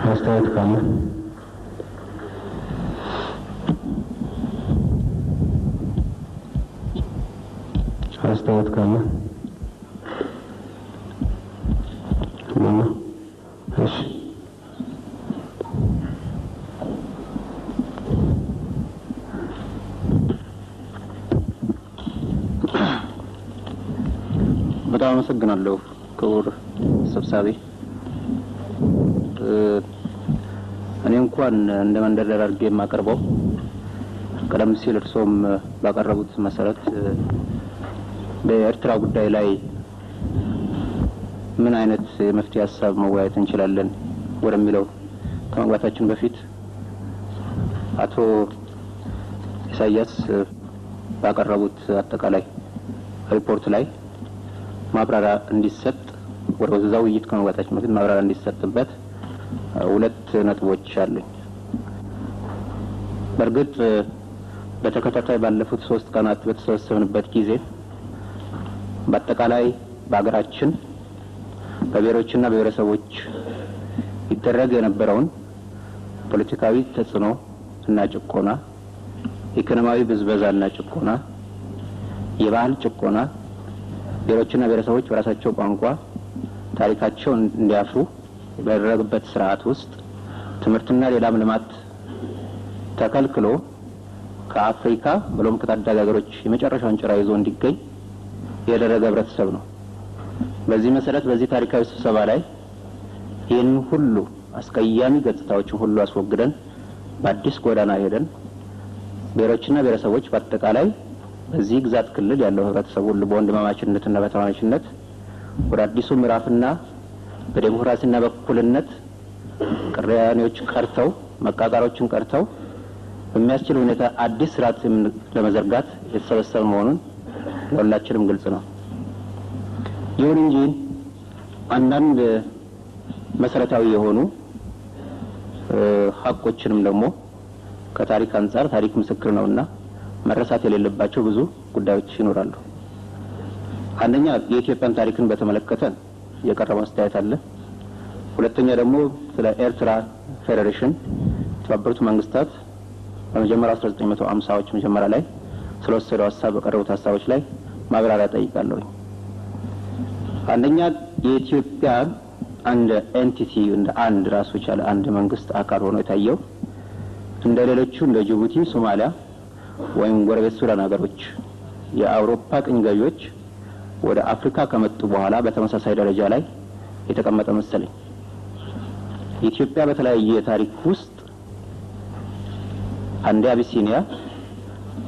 አስተያየት ካለ አስተያየት ካለ ማማ እሺ በጣም አመሰግናለሁ ክቡር ሰብሳቢ። እኔ እንኳን እንደ መንደርደር አድርጌ የማቀርበው ቀደም ሲል እርሶም ባቀረቡት መሰረት በኤርትራ ጉዳይ ላይ ምን አይነት የመፍትሄ ሀሳብ መወያየት እንችላለን ወደሚለው ከመግባታችን በፊት አቶ ኢሳያስ ባቀረቡት አጠቃላይ ሪፖርት ላይ ማብራሪያ እንዲሰጥ ወደዛው ውይይት ከመግባታችን በፊት ማብራሪያ እንዲሰጥበት ሁለት ነጥቦች አሉኝ። በእርግጥ በተከታታይ ባለፉት 3 ቀናት በተሰበሰብንበት ጊዜ በአጠቃላይ በአገራችን በብሔሮችና ብሔረሰቦች ይደረግ የነበረውን ፖለቲካዊ ተጽዕኖ እና ጭቆና፣ ኢኮኖሚያዊ ብዝበዛና ጭቆና፣ የባህል ጭቆና፣ ብሔሮችና ብሔረሰቦች በራሳቸው ቋንቋ ታሪካቸውን እንዲያፍሩ በደረገበት ስርዓት ውስጥ ትምህርትና ሌላም ልማት ተከልክሎ ከአፍሪካ ብሎም ከታዳጊ ሀገሮች የመጨረሻውን ጭራ ይዞ እንዲገኝ የደረገ ህብረተሰብ ነው። በዚህ መሰረት በዚህ ታሪካዊ ስብሰባ ላይ ይህን ሁሉ አስቀያሚ ገጽታዎችን ሁሉ አስወግደን በአዲስ ጎዳና ሄደን ብሔሮችና ብሔረሰቦች በአጠቃላይ በዚህ ግዛት ክልል ያለው ህብረተሰብ ሁሉ በወንድማማችነትና በተማማችነት ወደ አዲሱ ምዕራፍና በዲሞክራሲና በእኩልነት ቅራኔዎች ቀርተው መቃቃሮችን ቀርተው በሚያስችል ሁኔታ አዲስ ስርዓት ለመዘርጋት የተሰበሰበ መሆኑን ለሁላችንም ግልጽ ነው። ይሁን እንጂ አንዳንድ መሰረታዊ የሆኑ ሀቆችንም ደግሞ ከታሪክ አንፃር ታሪክ ምስክር ነውና መረሳት የሌለባቸው ብዙ ጉዳዮች ይኖራሉ። አንደኛ የኢትዮጵያን ታሪክን በተመለከተ የቀረበ አስተያየት አለ። ሁለተኛ ደግሞ ስለ ኤርትራ ፌዴሬሽን የተባበሩት መንግስታት በመጀመሪያው 1950ዎች መጀመሪያ ላይ ስለወሰደው ሀሳብ በቀረቡት ሀሳቦች ላይ ማብራሪያ ጠይቃለሁ። አንደኛ የኢትዮጵያ አንድ ኤንቲቲ እንደ አንድ ራሱ የቻለ አንድ መንግስት አካል ሆኖ የታየው እንደ ሌሎቹ እንደ ጅቡቲ፣ ሶማሊያ ወይም ጎረቤት ሱዳን ሀገሮች የአውሮፓ ቅኝ ገዢዎች ወደ አፍሪካ ከመጡ በኋላ በተመሳሳይ ደረጃ ላይ የተቀመጠ መሰለኝ። ኢትዮጵያ በተለያየ ታሪክ ውስጥ አንዴ አቢሲኒያ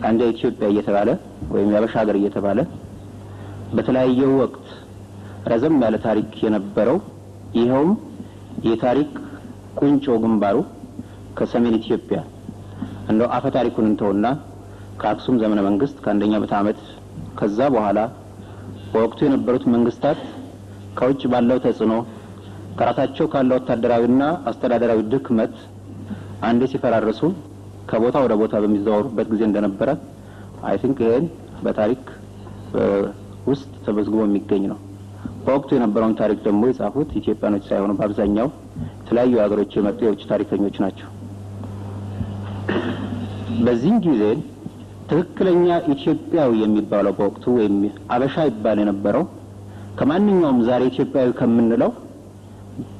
አንዴ ኢትዮጵያ እየተባለ ወይም የአበሻ ሀገር እየተባለ በተለያየ ወቅት ረዘም ያለ ታሪክ የነበረው ይሄውም የታሪክ ቁንጮ ግንባሩ ከሰሜን ኢትዮጵያ እንደው አፈ ታሪኩን እንተውና ከአክሱም ዘመነ መንግስት ከአንደኛ ምዕተ ዓመት ከዛ በኋላ በወቅቱ የነበሩት መንግስታት ከውጭ ባለው ተጽዕኖ ከራሳቸው ካለው ወታደራዊና አስተዳደራዊ ድክመት አንዴ ሲፈራረሱ ከቦታ ወደ ቦታ በሚዘዋወሩበት ጊዜ እንደነበረ አይ ቲንክ ይሄን በታሪክ ውስጥ ተመዝግቦ የሚገኝ ነው። በወቅቱ የነበረውን ታሪክ ደግሞ የጻፉት ኢትዮጵያኖች ሳይሆኑ በአብዛኛው የተለያዩ ሀገሮች የመጡ የውጭ ታሪከኞች ናቸው። በዚህ ጊዜ ትክክለኛ ኢትዮጵያዊ የሚባለው በወቅቱ ወይም አበሻ ይባል የነበረው ከማንኛውም ዛሬ ኢትዮጵያዊ ከምንለው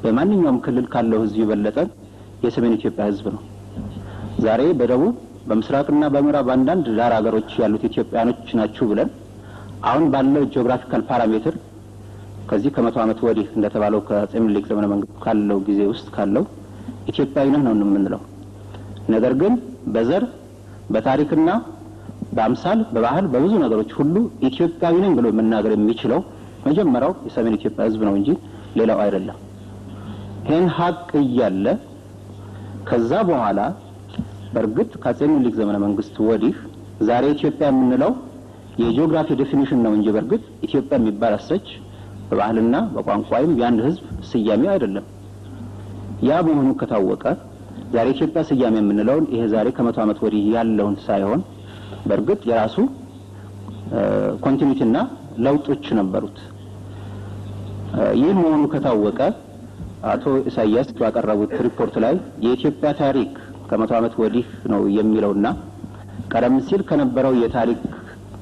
በማንኛውም ክልል ካለው ህዝብ የበለጠ የሰሜን ኢትዮጵያ ህዝብ ነው። ዛሬ በደቡብ በምስራቅና በምዕራብ አንዳንድ ዳር ሀገሮች ያሉት ኢትዮጵያኖች ናቸው ብለን አሁን ባለው ጂኦግራፊካል ፓራሜትር ከዚህ ከ100 ዓመት ወዲህ እንደተባለው ከአፄ ምኒልክ ዘመነ መንግስት ካለው ጊዜ ውስጥ ካለው ኢትዮጵያዊ ነው የምንለው። ነገር ግን በዘር በታሪክና በአምሳል በባህል በብዙ ነገሮች ሁሉ ኢትዮጵያዊ ነኝ ብሎ መናገር የሚችለው መጀመሪያው የሰሜን ኢትዮጵያ ህዝብ ነው እንጂ ሌላው አይደለም። ይሄን ሀቅ እያለ ከዛ በኋላ በርግጥ ከአፄ ምኒልክ ዘመነ መንግስት ወዲህ ዛሬ ኢትዮጵያ የምንለው የጂኦግራፊ ዴፊኒሽን ነው እንጂ በርግጥ ኢትዮጵያ የሚባል አሰች በባህልና በቋንቋም የአንድ ህዝብ ስያሜ አይደለም። ያ መሆኑ ከታወቀ ዛሬ ኢትዮጵያ ስያሜ የምንለው ይሄ ዛሬ ከ100 ዓመት ወዲህ ያለውን ሳይሆን በርግጥ የራሱ ኮንቲኒቲና ለውጦች ነበሩት። ይህ መሆኑ ከታወቀ አቶ ኢሳያስ ባቀረቡት ሪፖርት ላይ የኢትዮጵያ ታሪክ ከመቶ ዓመት ወዲህ ነው የሚለውና ቀደም ሲል ከነበረው የታሪክ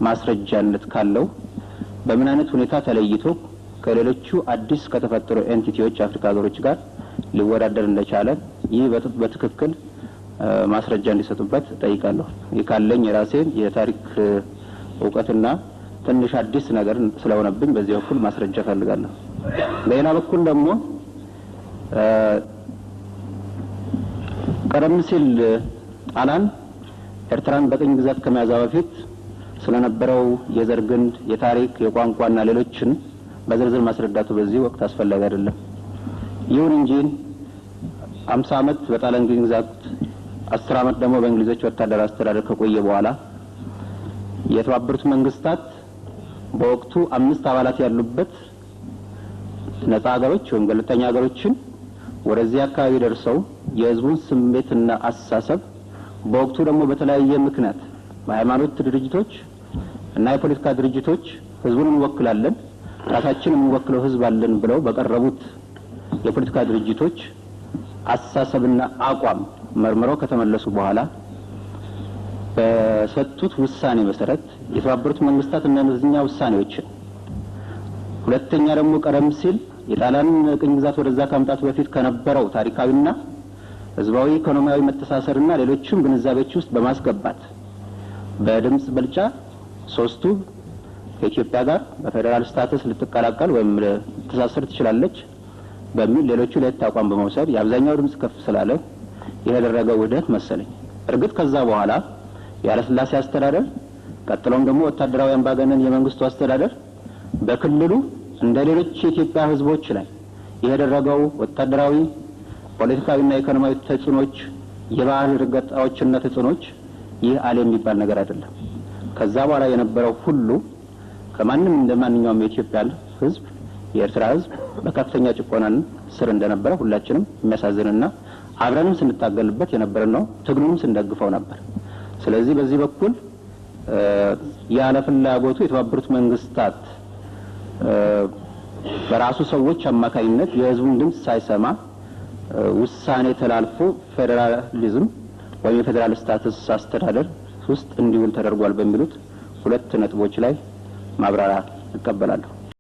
ማስረጃነት ካለው በምን አይነት ሁኔታ ተለይቶ ከሌሎቹ አዲስ ከተፈጠሩ ኤንቲቲዎች አፍሪካ ሀገሮች ጋር ሊወዳደር እንደቻለ ይህ በትክክል ማስረጃ እንዲሰጡበት ጠይቃለሁ። ይካለኝ የራሴን የታሪክ ዕውቀትና ትንሽ አዲስ ነገር ስለሆነብኝ በዚህ በኩል ማስረጃ ፈልጋለሁ። በሌላ በኩል ደግሞ ቀደም ሲል ጣሊያን ኤርትራን በቅኝ ግዛት ከመያዟ በፊት ስለነበረው የዘር ግንድ፣ የታሪክ፣ የቋንቋና ሌሎችን በዝርዝር ማስረዳቱ በዚህ ወቅት አስፈላጊ አይደለም። ይሁን እንጂ 50 ዓመት በጣሊያን ቅኝ ግዛት 10 ዓመት ደግሞ በእንግሊዞች ወታደራዊ አስተዳደር ከቆየ በኋላ የተባበሩት መንግስታት በወቅቱ 5 አባላት ያሉበት ነፃ ሀገሮች ወይም ገለልተኛ ሀገሮችን ወደዚህ አካባቢ ደርሰው የህዝቡን ስሜትና አስተሳሰብ በወቅቱ ደግሞ በተለያየ ምክንያት በሃይማኖት ድርጅቶች እና የፖለቲካ ድርጅቶች ህዝቡን እንወክላለን ራሳችንን እንወክለው ህዝብ አለን ብለው በቀረቡት የፖለቲካ ድርጅቶች አስተሳሰብና አቋም መርምረው ከተመለሱ በኋላ በሰጡት ውሳኔ መሰረት የተባበሩት መንግስታት እነዚህኛ ውሳኔዎችን ሁለተኛ ደግሞ ቀደም ሲል የጣሊያን ቅኝ ግዛት ወደዛ ከመምጣቱ በፊት ከነበረው ታሪካዊና ህዝባዊ ኢኮኖሚያዊ መተሳሰርና ሌሎችም ግንዛቤዎች ውስጥ በማስገባት በድምጽ ብልጫ ሶስቱ ከኢትዮጵያ ጋር በፌደራል ስታተስ ልትቀላቀል ወይም ልትተሳሰር ትችላለች በሚል ሌሎቹ ለየት አቋም በመውሰድ የአብዛኛው ድምጽ ከፍ ስላለ ያደረገው ውህደት መሰለኝ። እርግጥ ከዛ በኋላ የኃይለሥላሴ አስተዳደር ቀጥሎም ደግሞ ወታደራዊ አምባገነን የመንግስቱ አስተዳደር በክልሉ እንደ ሌሎች የኢትዮጵያ ህዝቦች ላይ ያደረገው ወታደራዊ ፖለቲካዊና ኢኮኖሚያዊ ተጽዕኖች የባህል ርግጣዎችና ተጽዕኖች ይህ ዓለም የሚባል ነገር አይደለም። ከዛ በኋላ የነበረው ሁሉ ከማንም እንደማንኛውም የኢትዮጵያ ህዝብ የኤርትራ ህዝብ በከፍተኛ ጭቆናን ስር እንደነበረ ሁላችንም የሚያሳዝንና አብረንም ስንታገልበት የነበረ ነው። ትግሉንም ስንደግፈው ነበር። ስለዚህ በዚህ በኩል ያለ ፍላጎቱ የተባበሩት መንግስታት በራሱ ሰዎች አማካይነት የህዝቡን ድምጽ ሳይሰማ ውሳኔ ተላልፎ ፌደራሊዝም ወይም የፌደራል ስታተስ አስተዳደር ውስጥ እንዲውል ተደርጓል በሚሉት ሁለት ነጥቦች ላይ ማብራሪያ እቀበላለሁ።